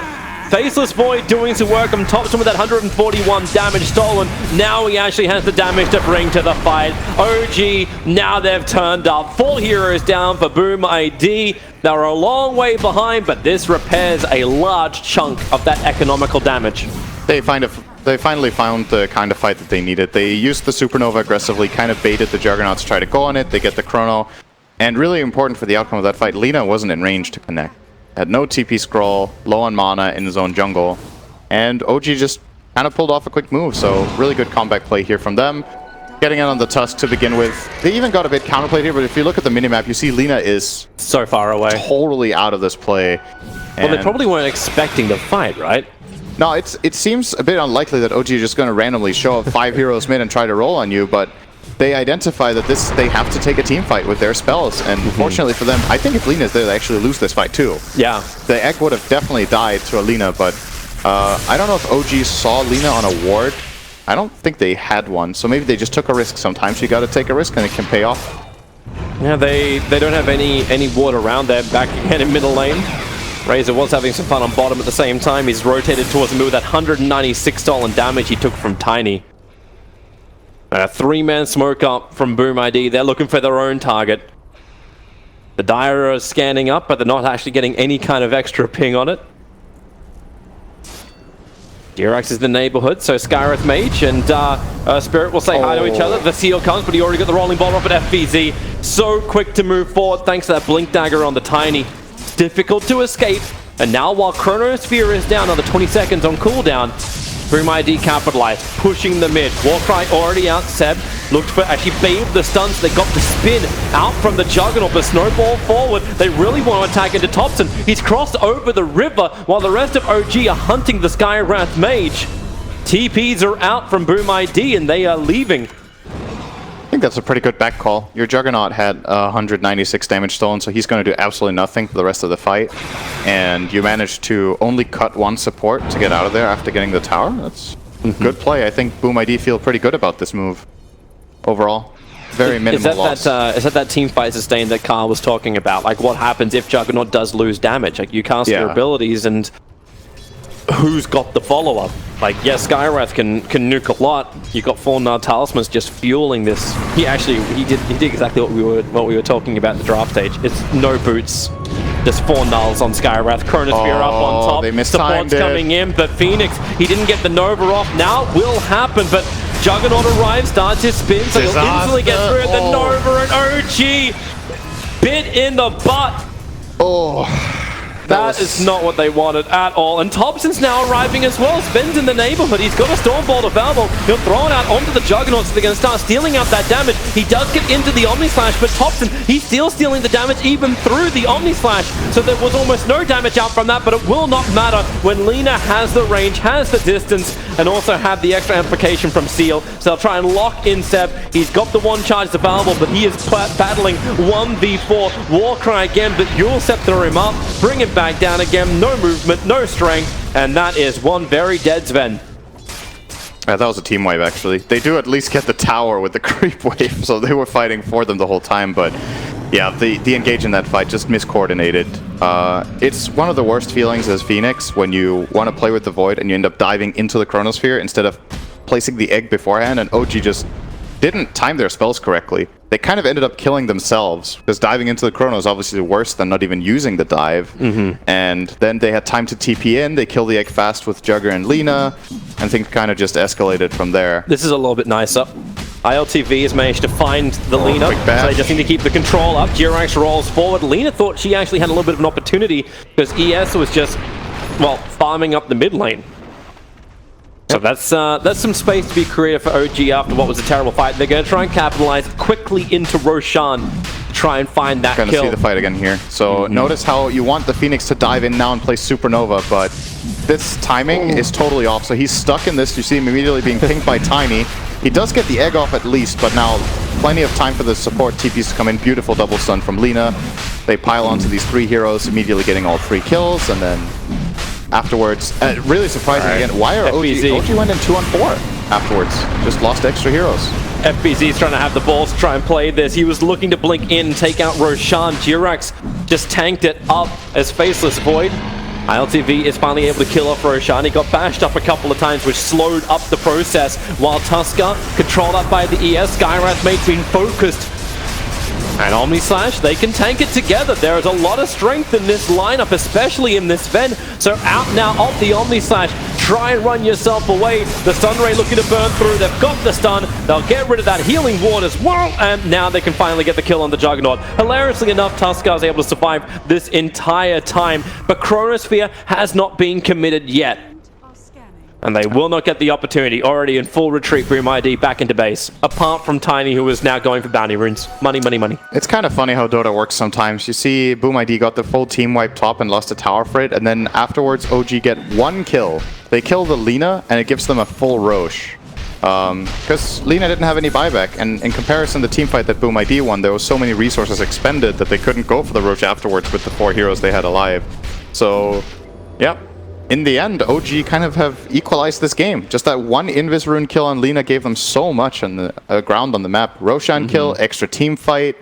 Faceless Void doing some work on Thompson with that 141 damage stolen. Now he actually has the damage to bring to the fight. OG, now they've turned up. 4 heroes down for Boom ID. They're a long way behind, but this repairs a large chunk of that economical damage. They finally found the kind of fight that they needed. They used the Supernova aggressively, kind of baited the Juggernauts to try to go on it. They get the Chrono. And really important for the outcome of that fight, Lina wasn't in range to connect. Had no TP scroll, low on mana in his own jungle, and OG just kind of pulled off a quick move, so really good comeback play here from them. Getting in on the Tusk to begin with. They even got a bit counterplayed here, but if you look at the minimap, you see Lina is so far away. Totally out of this play. Well, they probably weren't expecting the fight, right? No, it seems a bit unlikely that OG is just going to randomly show up 5 heroes mid and try to roll on you, but they identify that they have to take a team fight with their spells, and fortunately for them, I think if Lina's there, they actually lose this fight too. Yeah. The egg would have definitely died to a Lina, but I don't know if OG saw Lina on a ward. I don't think they had one, so maybe they just took a risk. Sometimes you got to take a risk and it can pay off. Yeah, they don't have any ward around there. Back again in middle lane. Razor was having some fun on bottom at the same time. He's rotated towards the move with that 196 stolen damage he took from Tiny. A 3-man smoke up from Boom ID. They're looking for their own target. The Dire are scanning up, but they're not actually getting any kind of extra ping on it. Dirax is the neighborhood, so Skywrath Mage and Spirit will say hi to each other. The seal comes, but he already got the rolling ball up at FVZ. So quick to move forward thanks to that Blink Dagger on the Tiny. Difficult to escape. And now while Chronosphere is down another 20 seconds on cooldown, Boom ID capitalized, pushing the mid. Warcry already out. Seb looked for, actually baited the stuns. They got the spin out from the Juggernaut, but Snowball forward. They really want to attack into Thompson. He's crossed over the river while the rest of OG are hunting the Skywrath Mage. TPs are out from Boom ID and they are leaving. I think that's a pretty good back call. Your Juggernaut had 196 damage stolen, so he's going to do absolutely nothing for the rest of the fight. And you managed to only cut one support to get out of there after getting the tower. That's good play. I think Boom ID feel pretty good about this move overall. Very minimal loss. Is that team fight sustain that Carl was talking about? Like, what happens if Juggernaut does lose damage? Like, you cast your abilities and who's got the follow-up? Like, yes, Skywrath can nuke a lot. You got 4 Nard Talismans just fueling this. He did exactly what we were talking about at the draft stage. It's no boots, just 4 nulls on Skywrath. Chronosphere up on top. They Support's coming in, but Phoenix, he didn't get the Nova off. Now it will happen, but Juggernaut arrives, starts his spin, so he'll instantly get through it. The Nova and OG bit in the butt. That is not what they wanted at all. And Thompson's now arriving as well. Sven's in the neighborhood. He's got a Stormbolt available. He'll throw it out onto the Juggernaut, so they're going to start stealing out that damage. He does get into the Omni Slash, but Thompson, he's still stealing the damage even through the Omni Slash. So there was almost no damage out from that, but it will not matter when Lina has the range, has the distance, and also have the extra amplification from Seal. So they'll try and lock in Seb. He's got the 1 charge available, but he is battling 1v4. Warcry again, but you'll scepter him up, bring him back down again. No movement, no strength, and that is one very dead Sven. That was a team wave, actually. They do at least get the tower with the creep wave, so they were fighting for them the whole time, but yeah, the engage in that fight just miscoordinated. It's one of the worst feelings as Phoenix when you want to play with the Void and you end up diving into the Chronosphere instead of placing the egg beforehand, and OG just didn't time their spells correctly. They kind of ended up killing themselves, because diving into the Chrono is obviously worse than not even using the dive. And then they had time to TP in, they kill the egg fast with Jugger and Lina, and things kind of just escalated from there. This is a little bit nicer. ILTV has managed to find the Lina, so they just need to keep the control up. Dirax rolls forward. Lina thought she actually had a little bit of an opportunity, because ES was just, well, farming up the mid lane. So that's some space to be created for OG after what was a terrible fight. They're going to try and capitalize quickly into Roshan to try and find that kill. Going to see the fight again here. So notice how you want the Phoenix to dive in now and play Supernova, but this timing is totally off. So he's stuck in this. You see him immediately being pinged by Tiny. He does get the egg off at least, but now plenty of time for the support TPs to come in. Beautiful double stun from Lina. They pile onto these 3 heroes, immediately getting all 3 kills, and then afterwards, really surprising again, why are OG went in 2-on-4 afterwards? Just lost extra heroes. FBZ's trying to have the balls to try and play this. He was looking to blink in, take out Roshan. Jirax just tanked it up as Faceless Void. ILTV is finally able to kill off Roshan. He got bashed up a couple of times, which slowed up the process, while Tusker, controlled up by the ES, Skywrath Mage being focused. And Omni Slash, they can tank it together. There is a lot of strength in this lineup, especially in this Ven. So out now of the Omni Slash. Try and run yourself away. The Stun Ray looking to burn through. They've got the stun. They'll get rid of that healing ward as well. And now they can finally get the kill on the Juggernaut. Hilariously enough, Tusker is able to survive this entire time. But Chronosphere has not been committed yet. And they will not get the opportunity. Already in full retreat, Boom ID back into base. Apart from Tiny, who is now going for bounty runes. Money, money, money. It's kind of funny how Dota works sometimes. You see Boom ID got the full team wipe top and lost a tower for it, and then afterwards OG get 1 kill. They kill the Lina, and it gives them a full Roche. Because Lina didn't have any buyback, and in comparison to the team fight that Boom ID won, there was so many resources expended that they couldn't go for the Roche afterwards with the 4 heroes they had alive. So, yeah. In the end, OG kind of have equalized this game. Just that 1 Invis rune kill on Lina gave them so much on the ground on the map. Roshan kill, extra team fight.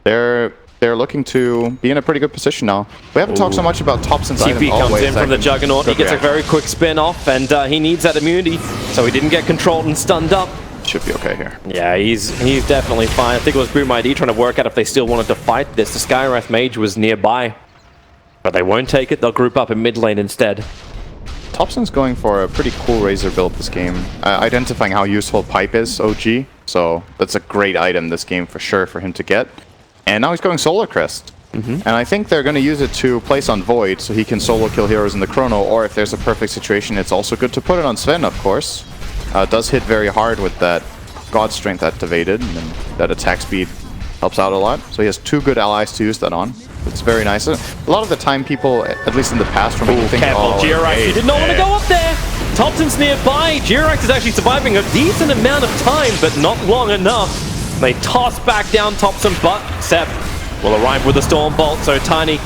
They're looking to be in a pretty good position now. We haven't talked so much about Topson's item. TP comes in from the Juggernaut. He gets a very quick spin off, and he needs that immunity, so he didn't get controlled and stunned up. Should be okay here. Yeah, he's definitely fine. I think it was Boom ID trying to work out if they still wanted to fight this. The Skywrath Mage was nearby. But they won't take it, they'll group up in mid lane instead. Topson's going for a pretty cool Razor build this game. Identifying how useful Pipe is, OG. So that's a great item this game for sure for him to get. And now he's going Solar Crest. And I think they're going to use it to place on Void so he can solo kill heroes in the Chrono, or if there's a perfect situation, it's also good to put it on Sven, of course. Does hit very hard with that God Strength activated, and then that attack speed helps out a lot. So he has 2 good allies to use that on. It's very nice. A lot of the time people, at least in the past, from think, careful, Jirax, he did not want to go up there! Topson's nearby, Jirax is actually surviving a decent amount of time, but not long enough. They toss back down Topson, but Sep will arrive with a Storm Bolt, so Tiny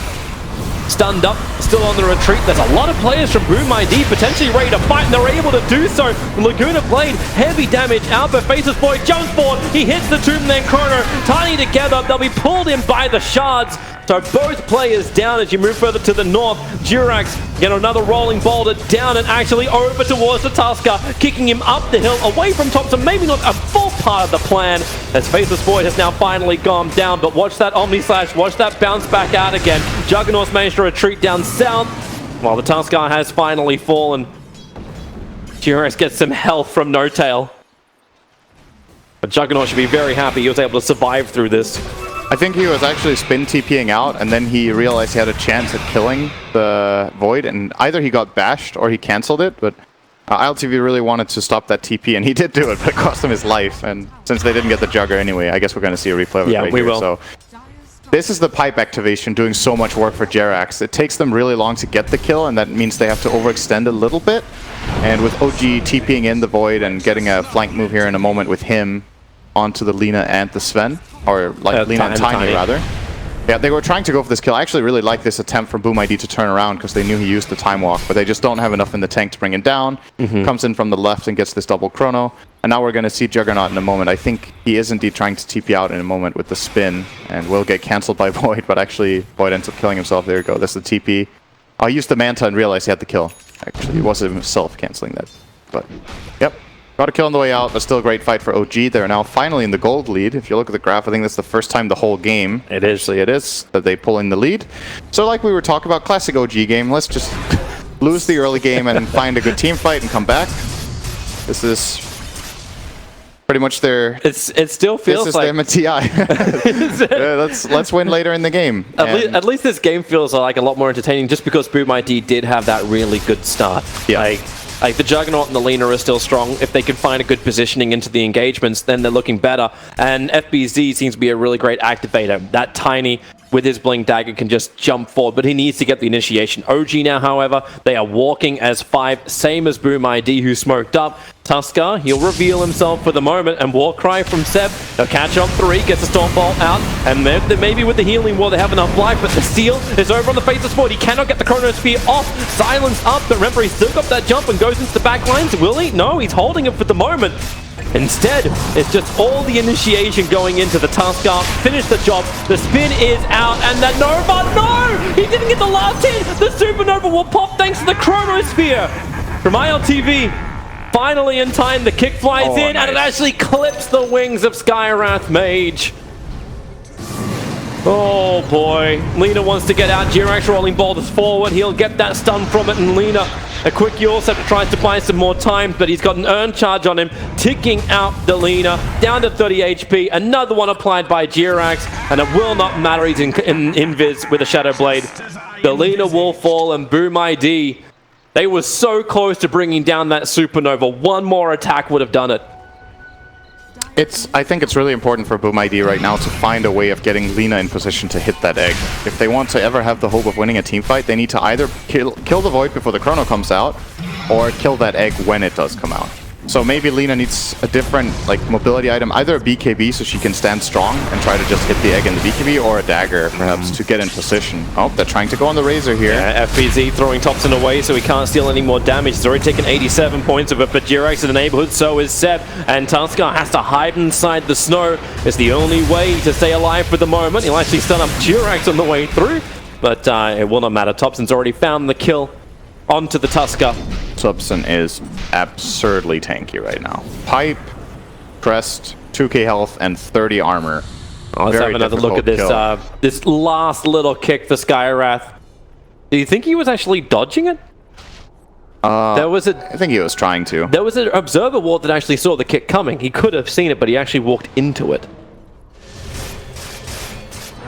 stunned up, still on the retreat. There's a lot of players from Boom ID potentially ready to fight, and they're able to do so. Laguna Blade, heavy damage. Alba faces Boy, jumps forward. He hits the tomb, then Chrono. Tiny together. They'll be pulled in by the shards. So both players down as you move further to the north. Jirax get another rolling boulder down and actually over towards the Tusker, kicking him up the hill away from Thompson. Maybe not a full part of the plan, as Faceless Void has now finally gone down. But watch that Omni Slash, watch that bounce back out again. Juggernaut's managed to retreat down south, while the Tusker has finally fallen. Jirax gets some health from No Tail. But Juggernaut should be very happy he was able to survive through this. I think he was actually spin TPing out, and then he realized he had a chance at killing the Void, and either he got bashed or he cancelled it, but ILTV really wanted to stop that TP, and he did do it, but it cost him his life, and since they didn't get the Jugger anyway, I guess we're going to see a replay of it right we here. will. So this is the pipe activation doing so much work for Jirax. It takes them really long to get the kill, and that means they have to overextend a little bit, and with OG TPing in the Void and getting a flank move here in a moment with him onto the Lina and the Sven, or like Lina and Tiny rather. Yeah, they were trying to go for this kill. I actually really like this attempt from Boom ID to turn around because they knew he used the time walk, but they just don't have enough in the tank to bring it down. Comes in from the left and gets this double chrono. And now we're going to see Juggernaut in a moment. I think he is indeed trying to TP out in a moment with the spin and will get cancelled by Void, but actually Void ends up killing himself. There you go. That's the TP. I used the Manta and realized he had the kill. Actually, it was himself cancelling that. But, yep. Got a kill on the way out, but still a great fight for OG. They're now finally in the gold lead. If you look at the graph, I think that's the first time the whole game, it is, that they pull in the lead. So like we were talking about, classic OG game. Let's just lose the early game and find a good team fight and come back. This is pretty much their... It still feels like... This is their MTI. Let's win later in the game. At least this game feels like a lot more entertaining just because Boom ID did have that really good start. Yeah. Like the Juggernaut and the Lina are still strong. If they can find a good positioning into the engagements, then they're looking better. And FBZ seems to be a really great activator. That Tiny with his Blink Dagger can just jump forward, but he needs to get the initiation. OG now, however, they are walking as 5, same as Boom ID, who smoked up. Tusker, he'll reveal himself for the moment, and Warcry from Seb. They'll catch on 3, gets the Stormbolt out, and maybe with the healing wall they have enough life, but the Steel is over on the face of Sport. He cannot get the Chronosphere off. Silence up, but remember, he's still got that jump and goes into the back lines. Will he? No, he's holding it for the moment. Instead, it's just all the initiation going into the Tusker. Finish the job. The spin is out, and the Nova, no! He didn't get the last hit! The Supernova will pop thanks to the Chronosphere! From ILTV, finally in time, the kick flies in, nice. And it actually clips the wings of Skywrath Mage. Oh boy, Lina wants to get out. Jirax rolling boulders forward. He'll get that stun from it, and Lina, a quick Yorsep tries to buy some more time, but he's got an earn charge on him, ticking out the Lina, down to 30 HP. Another one applied by Jirax, and it will not matter. He's in invis with a Shadow Blade. The Lina will fall, and Boom ID, they were so close to bringing down that Supernova. One more attack would have done it. I think it's really important for Boom ID right now to find a way of getting Lina in position to hit that egg. If they want to ever have the hope of winning a team fight, they need to either kill the Void before the Chrono comes out, or kill that egg when it does come out. So maybe Lina needs a different mobility item, either a BKB so she can stand strong and try to just hit the egg in the BKB, or a dagger perhaps to get in position. Oh, they're trying to go on the Razor here. Yeah, FBZ throwing Thompson away so he can't steal any more damage. He's already taken 87 points of it, but Jirax in the neighborhood, so is Seb. And Tusker has to hide inside the snow. It's the only way to stay alive for the moment. He'll actually stun up Jirax on the way through, but it will not matter. Thompson's already found the kill onto the Tusker. Thompson is absurdly tanky right now. Pipe, Crest, 2k health, and 30 armor. Let's have another look at this this last little kick for Skywrath. Do you think he was actually dodging it? I think he was trying to. There was an observer ward that actually saw the kick coming. He could have seen it, but he actually walked into it.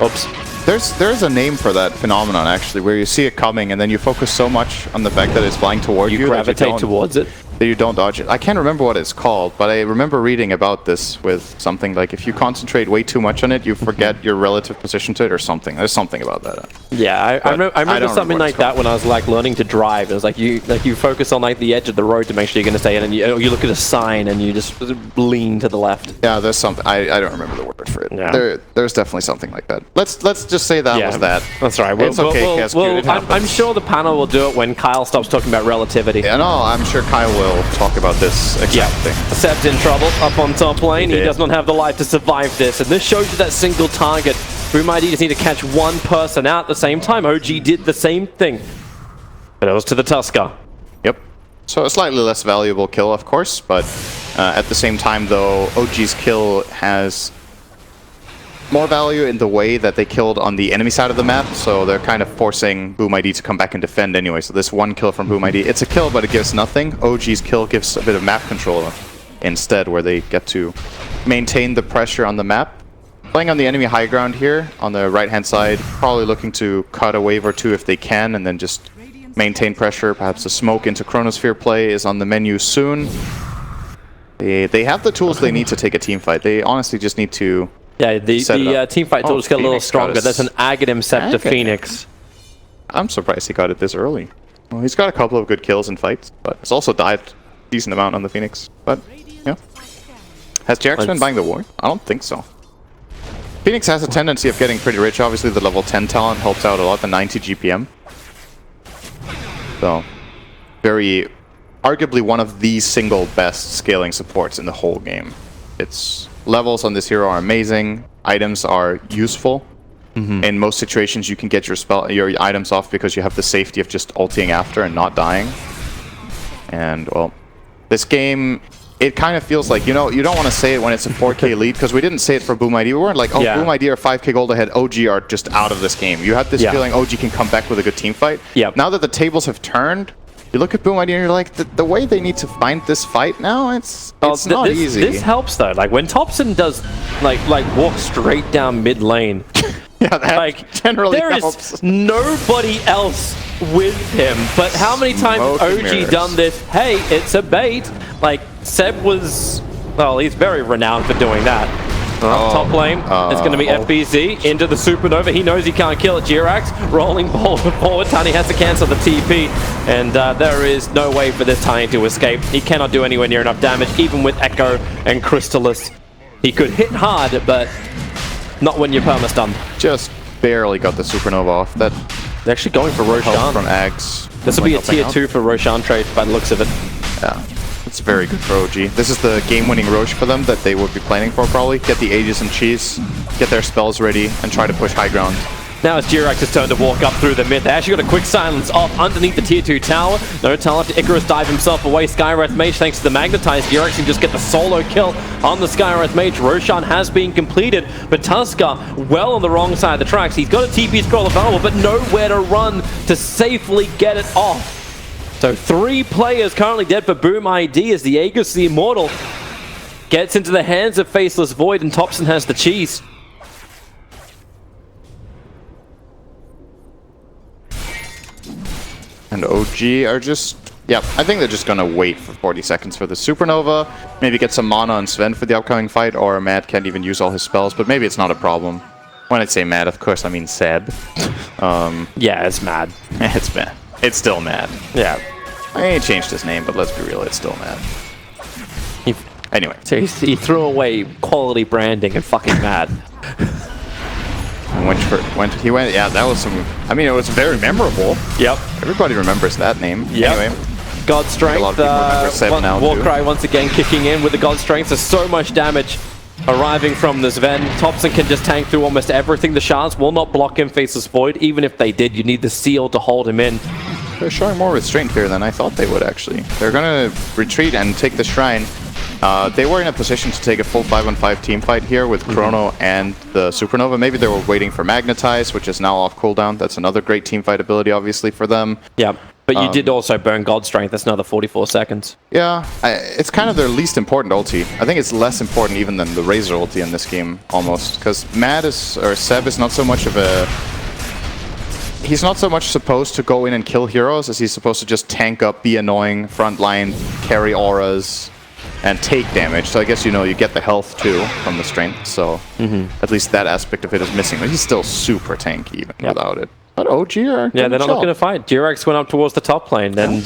Oops. There's a name for that phenomenon, actually, where you see it coming and then you focus so much on the fact that it's flying toward you. You gravitate towards it. That you don't dodge it. I can't remember what it's called, but I remember reading about this with something like if you concentrate way too much on it, you forget your relative position to it or something. There's something about that. Yeah, I remember something like that when I was learning to drive. It was like you focus on the edge of the road to make sure you're going to stay in, and you look at a sign and you just lean to the left. Yeah, there's something. I don't remember the word for it. Yeah. There's definitely something like that. Let's just say that was that. That's right. It's okay. I'm sure the panel will do it when Kyle stops talking about relativity. Yeah, no, I'm sure Kyle will talk about this exact thing. Seb's in trouble up on top lane. He does not have the life to survive this, and this shows you that single target. Boom ID just need to catch one person out at the same time. OG did the same thing, but it was to the Tusker. Yep. So a slightly less valuable kill, of course, but at the same time, though, OG's kill has more value in the way that they killed on the enemy side of the map, so they're kind of forcing Boom ID to come back and defend anyway. So this one kill from Boom ID, it's a kill, but it gives nothing. OG's kill gives a bit of map control instead, where they get to maintain the pressure on the map. Playing on the enemy high ground here, on the right-hand side, probably looking to cut a wave or two if they can, and then just maintain pressure. Perhaps a smoke into Chronosphere play is on the menu soon. They have the tools they need to take a team fight. They honestly just need to... Yeah, the team fight tools get a little stronger. That's an Aghanim Scepter Phoenix. I'm surprised he got it this early. Well, he's got a couple of good kills in fights, but he's also died a decent amount on the Phoenix. But, yeah. Has Jirax been buying the war? I don't think so. Phoenix has a tendency of getting pretty rich. Obviously, the level 10 talent helps out a lot, the 90 GPM. So, arguably one of the single best scaling supports in the whole game. Its levels on this hero are amazing. Items are useful. In most situations, you can get your items off because you have the safety of just ulting after and not dying. And, well, this game, it kind of feels like, you don't want to say it when it's a 4K lead, because we didn't say it for Boom ID. We weren't like, oh, Boom ID are 5K gold ahead, OG are just out of this game. You had this feeling OG can come back with a good team fight. Now that the tables have turned, you look at Boom ID and you're like, the way they need to find this fight now, it's not easy. This helps though. Like when Thompson does like walk straight down mid lane. Yeah, that generally helps. Is nobody else with him. But how many times has OG done this? Hey, it's a bait. Like Seb was, well, he's very renowned for doing that. Top lane. It's going to be FBZ into the Supernova. He knows he can't kill it. Jirax rolling forward. Tiny has to cancel the TP. And there is no way for this Tiny to escape. He cannot do anywhere near enough damage, even with Echo and Crystallis. He could hit hard, but not when you're perma-stunned. Just barely got the Supernova off. That They're actually going for help Roshan. from Ags. This will be a helping tier out. 2 for Roshan trade by the looks of it. Yeah, it's very good for OG. This is the game-winning Roche for them that they would be planning for probably. Get the Aegis and Cheese, get their spells ready, and try to push high ground. Now it's Jirax's turn to walk up through the mid. They actually got a quick silence off underneath the tier 2 tower. No time left to Icarus dive himself away. Skywrath Mage, thanks to the Magnetize, Jirax can just get the solo kill on the Skywrath Mage. Roshan has been completed, but Tusker well on the wrong side of the tracks. He's got a TP scroll available, but nowhere to run to safely get it off. So 3 players currently dead for Boom ID as the Aegis, the Immortal, gets into the hands of Faceless Void, and Thompson has the cheese. And OG are just... Yeah, I think they're just going to wait for 40 seconds for the Supernova. Maybe get some mana on Sven for the upcoming fight, or Matt can't even use all his spells, but maybe it's not a problem. When I say Matt, of course, I mean Seb. Yeah, it's mad. It's Matt. It's still Matt. Yeah. I ain't changed his name, but let's be real, it's still Matt. Anyway. So he threw away quality branding and fucking mad. He went, yeah, that was some, I mean, it was very memorable. Yep. Everybody remembers that name. Yep. Anyway, God Strength. a lot of people remember Seb now, too. Warcry once again kicking in with the God Strength. There's so much damage arriving from this Ven. Thompson can just tank through almost everything. The shards will not block him, Faceless Void. Even if they did, you need the seal to hold him in. they're showing more restraint here than I thought they would, actually. They're going to retreat and take the Shrine. They were in a position to take a full 5-on-5 team fight here with Chrono and the Supernova. Maybe they were waiting for Magnetize, which is now off cooldown. That's another great team fight ability, obviously, for them. Yeah, but you did also burn God Strength. That's another 44 seconds. Yeah, it's kind of their least important ulti. I think it's less important even than the Razor ulti in this game, almost. Because Seb is not so much of a... He's not so much supposed to go in and kill heroes as he's supposed to just tank up, be annoying, frontline, carry auras, and take damage. So I guess, you know, you get the health too from the strength, so at least that aspect of it is missing. But he's still super tanky even without it. But OG are Yeah, they're not looking to fight. Jirax went up towards the top lane, and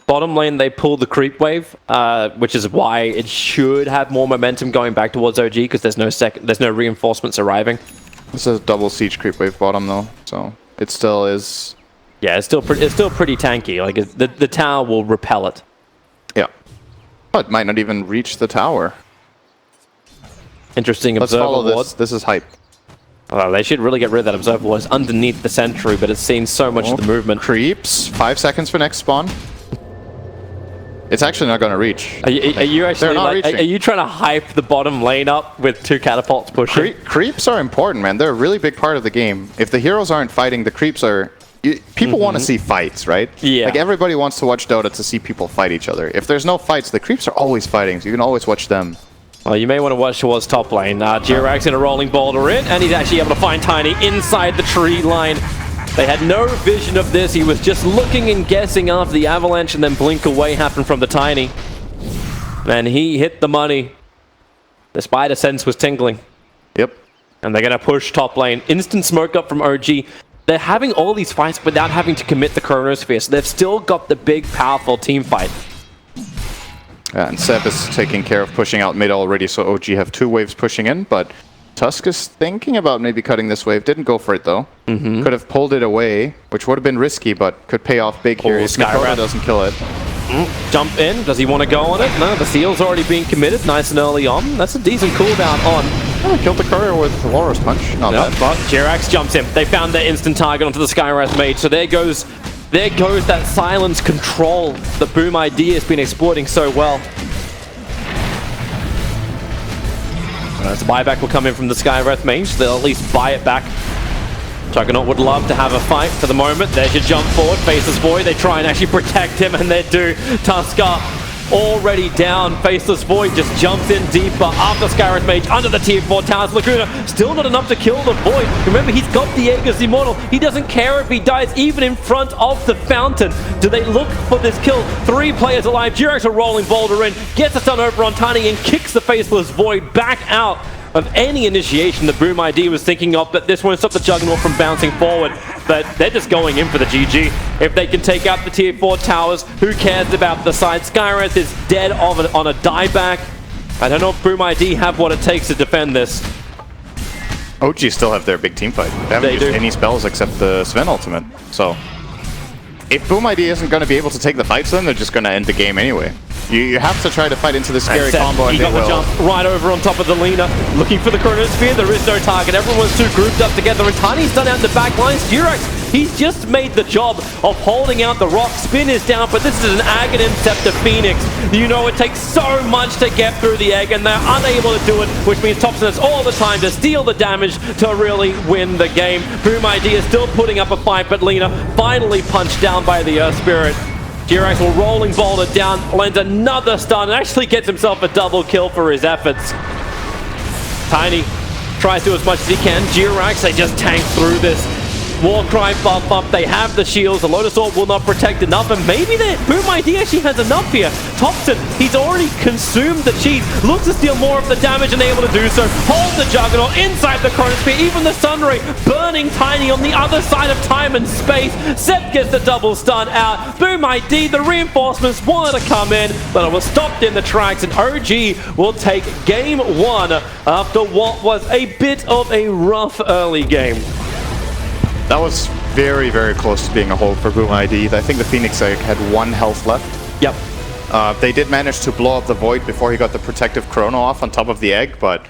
bottom lane they pulled the creep wave, which is why it should have more momentum going back towards OG, because there's no reinforcements arriving. This is a double siege creep wave bottom though, so it still is. Yeah, it's still pretty tanky. Like the tower will repel it. Yeah. But it might not even reach the tower. Interesting Let's observer follow ward. this. This is hype. Well, they should really get rid of that observer ward. It's underneath the sentry, but it's seen so much of the movement. Creeps. 5 seconds for next spawn. It's actually not going to reach. Are you actually not like, reaching. are you trying to hype the bottom lane up with 2 catapults pushing? Creeps are important, man. They're a really big part of the game. If the heroes aren't fighting, the creeps are... People want to see fights, right? Yeah. Like, everybody wants to watch Dota to see people fight each other. If there's no fights, the creeps are always fighting, so you can always watch them. Well, you may want to watch towards top lane. Jirax in a rolling boulder in, and he's actually able to find Tiny inside the tree line. They had no vision of this. He was just looking and guessing after the avalanche, and then blink away happened from the Tiny. And he hit the money. The spider sense was tingling. Yep. And they're going to push top lane. Instant smoke up from OG. They're having all these fights without having to commit the Chronosphere, so they've still got the big, powerful team fight. Yeah, and Seb is taking care of pushing out mid already, so OG have 2 waves pushing in, but Tusk is thinking about maybe cutting this wave. Didn't go for it, though. Could have pulled it away, which would have been risky, but could pay off big here. If Dakota doesn't kill it. Jump in. Does he want to go on it? No, the seal's already being committed nice and early on. That's a decent cooldown on. Oh, killed the courier with Laura's punch. Not bad. But Jirax jumps in. They found their instant target onto the Skywrath Mage, so there goes that silence control that Boom ID has been exploiting so well. As the buyback will come in from the Skywrath Mage, they'll at least buy it back. Juggernaut would love to have a fight for the moment. There's your jump forward, Faceless Void. They try and actually protect him, and they do. Tusker already down. Faceless Void just jumps in deeper after Skywrath Mage under the tier 4 towers. Laguna still not enough to kill the Void. Remember, he's got the Aegis Immortal. He doesn't care if he dies even in front of the fountain. Do they look for this kill? 3 players alive. Jirax a rolling boulder in, gets a stun over on Tiny and kicks the Faceless Void back out of any initiation the Boom ID was thinking of, but this won't stop the Juggernaut from bouncing forward. But they're just going in for the GG. If they can take out the tier 4 towers, who cares about the side? Skywrath is dead on a dieback. I don't know if Boom ID have what it takes to defend this. OG still have their big team fight. They haven't used any spells except the Sven ultimate. So if Boom ID isn't going to be able to take the fights, then they're just going to end the game anyway. You have to try to fight into this scary combo, and he got the jump right over on top of the Lina, looking for the Chronosphere. There is no target. Everyone's too grouped up together, and Tiny's done out in the back lines. Durax, he's just made the job of holding out the rock. Spin is down, but this is an Aghanim Scepter Phoenix. You know, it takes so much to get through the egg, and they're unable to do it, which means Thompson has all the time to steal the damage to really win the game. Boom ID is still putting up a fight, but Lina finally punched down by the Earth Spirit. Durax will rolling boulder down, lands another stun, and actually gets himself a double kill for his efforts. Tiny tries to do as much as he can. Durax, they just tank through this. Warcry buff up, they have the shields, the Lotus Orb will not protect enough, and maybe the Boom ID actually has enough here. Thompson, he's already consumed the cheese, looks to steal more of the damage and able to do so. Hold the Juggernaut inside the Chronosphere, even the Sunray burning Tiny on the other side of time and space. Sepp gets the double stun out. Boom ID, the reinforcements wanted to come in, but it was stopped in the tracks, and OG will take game 1 after what was a bit of a rough early game. That was very, very close to being a hold for Boom ID. I think the Phoenix Egg had 1 health left. Yep. They did manage to blow up the Void before he got the protective Chrono off on top of the egg, but